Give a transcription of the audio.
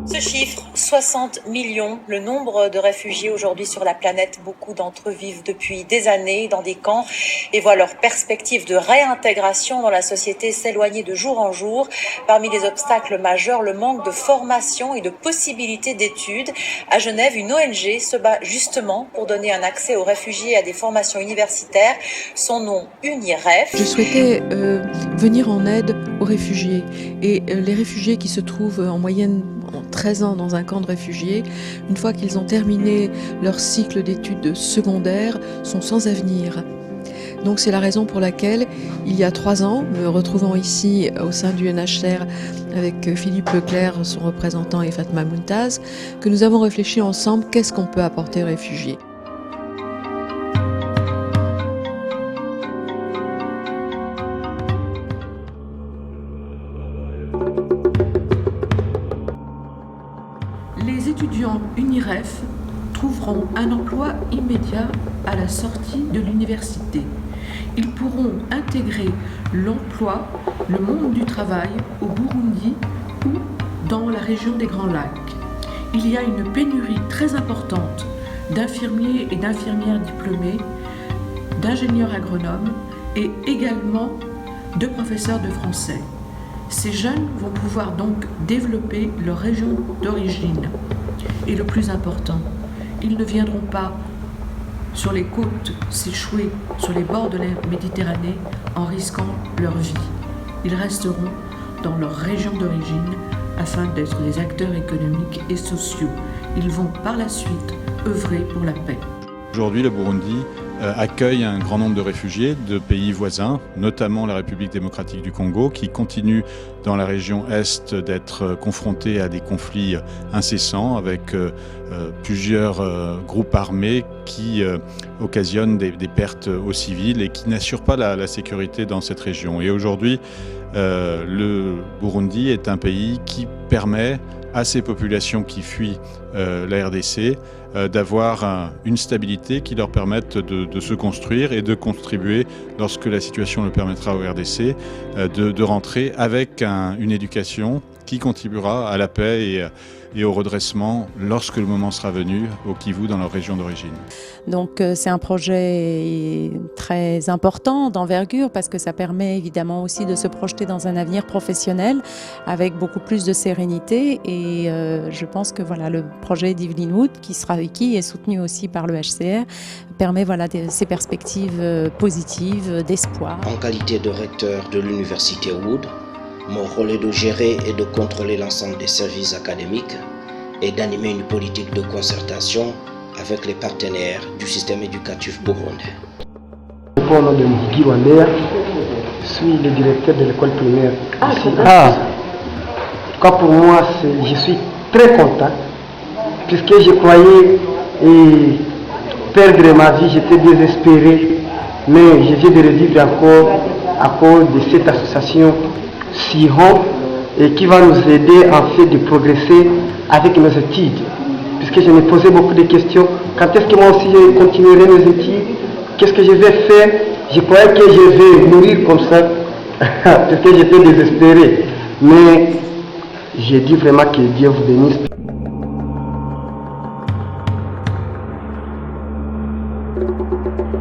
Ce chiffre, 60 millions, le nombre de réfugiés aujourd'hui sur la planète. Beaucoup d'entre eux vivent depuis des années dans des camps et voient leur perspective de réintégration dans la société s'éloigner de jour en jour. Parmi les obstacles majeurs, le manque de formation et de possibilités d'études. À Genève, une ONG se bat justement pour donner un accès aux réfugiés à des formations universitaires. Son nom, UNIREF. Je souhaitais venir en aide aux réfugiés. Et les réfugiés qui se trouvent en moyenne 13 ans dans un camp de réfugiés, une fois qu'ils ont terminé leur cycle d'études secondaires, sont sans avenir. Donc c'est la raison pour laquelle, il y a 3 ans, me retrouvant ici au sein du UNHCR avec Philippe Leclerc, son représentant, et Fatma Muntaz, que nous avons réfléchi ensemble qu'est-ce qu'on peut apporter aux réfugiés. Les étudiants UNIREF trouveront un emploi immédiat à la sortie de l'université. Ils pourront intégrer l'emploi, le monde du travail au Burundi ou dans la région des Grands Lacs. Il y a une pénurie très importante d'infirmiers et d'infirmières diplômés, d'ingénieurs agronomes et également de professeurs de français. Ces jeunes vont pouvoir donc développer leur région d'origine. Et le plus important, ils ne viendront pas sur les côtes s'échouer sur les bords de la Méditerranée en risquant leur vie. Ils resteront dans leur région d'origine afin d'être des acteurs économiques et sociaux. Ils vont par la suite œuvrer pour la paix. Aujourd'hui, le Burundi accueille un grand nombre de réfugiés de pays voisins, notamment la République démocratique du Congo, qui continue dans la région Est d'être confrontée à des conflits incessants avec plusieurs groupes armés qui occasionnent des pertes aux civils et qui n'assurent pas la sécurité dans cette région. Et aujourd'hui, le Burundi est un pays qui permet à ces populations qui fuient la RDC d'avoir une stabilité qui leur permette de se construire et de contribuer, lorsque la situation le permettra au RDC, de rentrer avec une éducation qui contribuera à la paix et au redressement lorsque le moment sera venu au Kivu, dans leur région d'origine. Donc c'est un projet très important, d'envergure, parce que ça permet évidemment aussi de se projeter dans un avenir professionnel avec beaucoup plus de sérénité. Et je pense que voilà, le projet d'Evelyn Wood, qui est soutenu aussi par le HCR, permet ces perspectives positives, d'espoir. En qualité de recteur de l'université Wood, mon rôle est de gérer et de contrôler l'ensemble des services académiques et d'animer une politique de concertation avec les partenaires du système éducatif burundais. Au nom de Guy Wandea, je suis le directeur de l'école primaire ici. Pour moi, je suis très content, puisque je croyais perdre ma vie, j'étais désespéré, mais je viens de revivre encore à cause de cette association SIHON, et qui va nous aider en fait de progresser avec nos études. Puisque je me posais beaucoup de questions, quand est-ce que moi aussi je continuerai mes études, qu'est-ce que je vais faire? Je croyais que je vais mourir comme ça, parce que j'étais désespéré. Mais j'ai dit vraiment que Dieu vous bénisse.